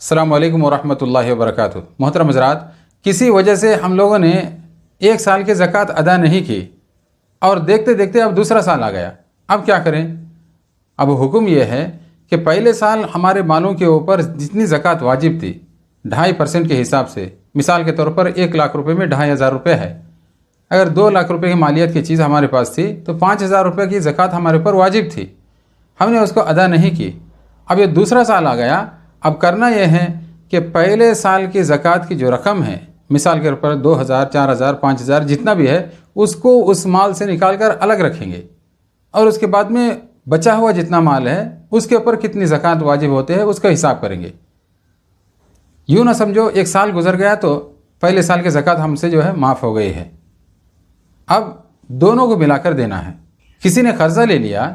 अस्सलामु अलैकुम वरहमतुल्लाहि वबरकातुहू। मोहतरम हज़रात, किसी वजह से हम लोगों ने एक साल की ज़कात अदा नहीं की और देखते देखते अब दूसरा साल आ गया। अब क्या करें? अब हुक्म यह है कि पहले साल हमारे मालों के ऊपर जितनी ज़कात वाजिब थी 2.5% के हिसाब से, मिसाल के तौर पर 1 लाख रुपये में 2,500 रुपये है। अगर 2 लाख रुपये की मालियत की चीज़ हमारे पास थी तो 5,000 रुपये की ज़कात हमारे ऊपर वाजिब थी, हमने उसको अदा नहीं की। अब ये दूसरा साल आ गया। अब करना यह है कि पहले साल की ज़कात की जो रकम है, मिसाल के ऊपर 2,000, 4,000, 5,000 जितना भी है, उसको उस माल से निकाल कर अलग रखेंगे और उसके बाद में बचा हुआ जितना माल है उसके ऊपर कितनी ज़कात वाजिब होते हैं उसका हिसाब करेंगे। यूँ ना समझो एक साल गुजर गया तो पहले साल की ज़कात हमसे जो है माफ़ हो गई है। अब दोनों को मिलाकर देना है। किसी ने कर्जा ले लिया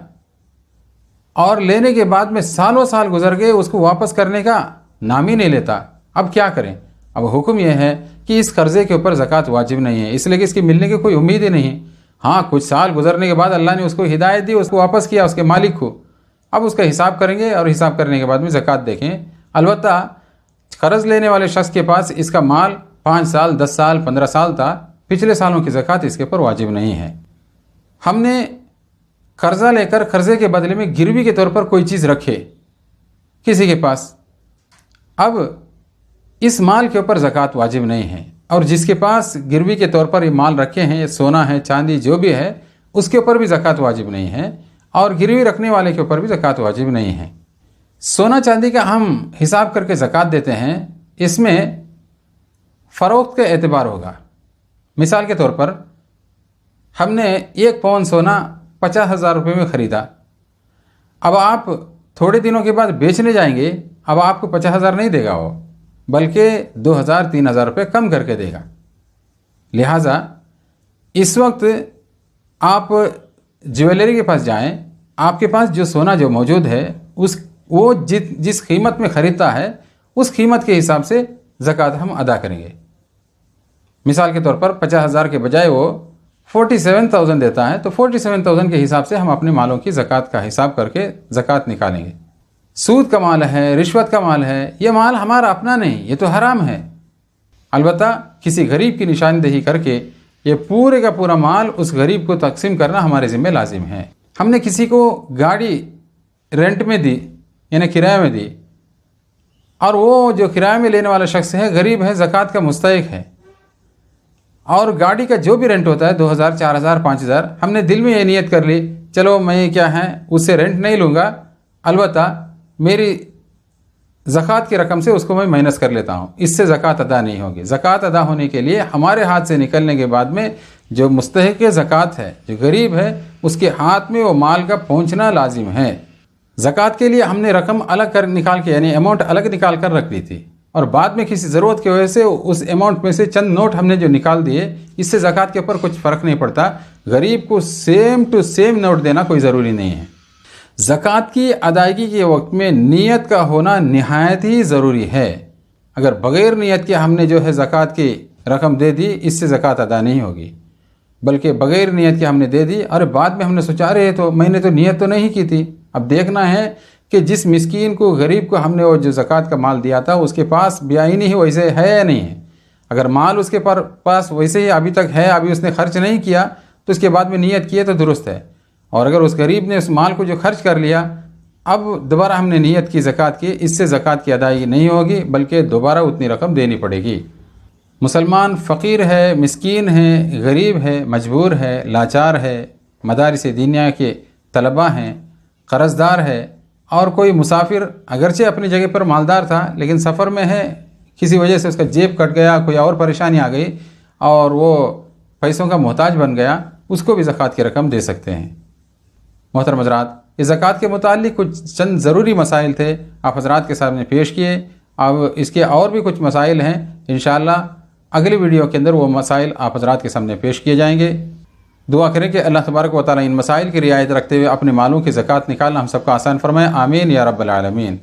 और लेने के बाद में सालों साल गुजर गए, उसको वापस करने का नाम ही नहीं लेता। अब क्या करें? अब हुक्म यह है कि इस कर्जे के ऊपर ज़कात वाजिब नहीं है, इसलिए कि इसकी मिलने की कोई उम्मीद ही नहीं। हाँ, कुछ साल गुजरने के बाद अल्लाह ने उसको हिदायत दी, उसको वापस किया उसके मालिक को। अब उसका हिसाब करेंगे और हिसाब करने के बाद में ज़कात देखें। अलबत्ता कर्ज लेने वाले शख्स के पास इसका माल 5 साल, 10 साल, 15 साल था, पिछले सालों की ज़कात इसके ऊपर वाजिब नहीं है। हमने कर्जा लेकर कर्जे के बदले में गिरवी के तौर पर कोई चीज़ रखे किसी के पास, अब इस माल के ऊपर ज़कात वाजिब नहीं है। और जिसके पास गिरवी के तौर पर ये माल रखे हैं, सोना है, चांदी जो भी है, उसके ऊपर भी ज़कात वाजिब नहीं है और गिरवी रखने वाले के ऊपर भी ज़कात वाजिब नहीं है। सोना चांदी का हम हिसाब करके ज़कात देते हैं, इसमें फ़रोख्त का एतबार होगा। मिसाल के तौर पर हमने 1 पौन सोना 50,000 रुपये में ख़रीदा। अब आप थोड़े दिनों के बाद बेचने जाएंगे, अब आपको 50,000 नहीं देगा वो, बल्कि 2,000, 3,000 रुपये कम करके देगा। लिहाजा इस वक्त आप ज्वेलरी के पास जाएं, आपके पास जो सोना जो मौजूद है वो जिस कीमत में ख़रीदता है उस कीमत के हिसाब से ज़कात हम अदा करेंगे। मिसाल के तौर पर 50,000 के बजाय वो 47,000 देता है तो 47,000 के हिसाब से हम अपने मालों की ज़कात का हिसाब करके ज़कात निकालेंगे। सूद का माल है, रिश्वत का माल है, ये माल हमारा अपना नहीं, ये तो हराम है। अलबत्ता किसी गरीब की निशानदेही करके ये पूरे का पूरा माल उस गरीब को तकसीम करना हमारे ज़िम्मे लाजिम है। हमने किसी को गाड़ी रेंट में दी, यानी किराए में दी, और वो जो किराए में लेने वाला शख्स है गरीब है, ज़कात का मुस्तहिक है, और गाड़ी का जो भी रेंट होता है 2,000, 4,000, 5,000, हमने दिल में ये नियत कर ली, चलो मैं क्या है उससे रेंट नहीं लूँगा, अलबत्ता मेरी ज़कात की रकम से उसको मैं माइनस कर लेता हूँ, इससे ज़कात अदा नहीं होगी। ज़कात अदा होने के लिए हमारे हाथ से निकलने के बाद में जो मुस्तहिक़ ज़कात है, जो गरीब है, उसके हाथ में वो माल का पहुँचना लाजिम है। ज़कात के लिए हमने रकम अलग कर निकाल के, यानी अमाउंट अलग निकाल कर रख ली थी, और बाद में किसी ज़रूरत की वजह से उस अमाउंट में से चंद नोट हमने जो निकाल दिए, इससे ज़कात के ऊपर कुछ फ़र्क नहीं पड़ता। गरीब को सेम टू सेम नोट देना कोई ज़रूरी नहीं है। ज़कात की अदायगी के वक्त में नीयत का होना निहायत ही ज़रूरी है। अगर बग़ैर नीयत के हमने जो है ज़कात की रकम दे दी, इससे ज़कात अदा नहीं होगी, बल्कि बग़ैर नीयत के हमने दे दी, और बाद में हमने सोचा अरे तो मैंने तो नीयत तो नहीं की थी। अब देखना है कि जिस मिस्कीन को, गरीब को हमने वो जो ज़कात का माल दिया था उसके पास बेआईनी ही वैसे है या नहीं है। अगर माल उसके पास वैसे ही अभी तक है, अभी उसने खर्च नहीं किया, तो उसके बाद में नीयत किए तो दुरुस्त है। और अगर उस गरीब ने उस माल को जो खर्च कर लिया, अब दोबारा हमने नीयत की ज़कात की, इससे ज़कात की अदायगी नहीं होगी, बल्कि दोबारा उतनी रकम देनी पड़ेगी। मुसलमान फ़कीर है, मिस्कीन है, गरीब है, मजबूर है, लाचार है, मदारिस दीनिया के तलबा हैं, कर्ज़दार है, और कोई मुसाफिर अगरचे अपनी जगह पर मालदार था लेकिन सफ़र में है, किसी वजह से उसका जेब कट गया, कोई और परेशानी आ गई और वो पैसों का मोहताज बन गया, उसको भी ज़कात की रकम दे सकते हैं। मोहतरम हज़रात, इस ज़कात के मुताल्लिक़ कुछ चंद ज़रूरी मसाइल थे, आप हज़रात के सामने पेश किए। अब इसके और भी कुछ मसाइल हैं, इंशाअल्लाह अगली वीडियो के अंदर वो मसाइल आप हज़रात के सामने पेश किए जाएंगे। दुआ करें कि अल्लाह तबारक व तआला इन मसाइल की रियायत रखते हुए अपने मालों की ज़कात निकालना हम सबका आसान फरमाए। आमीन या रब्बल आलमीन।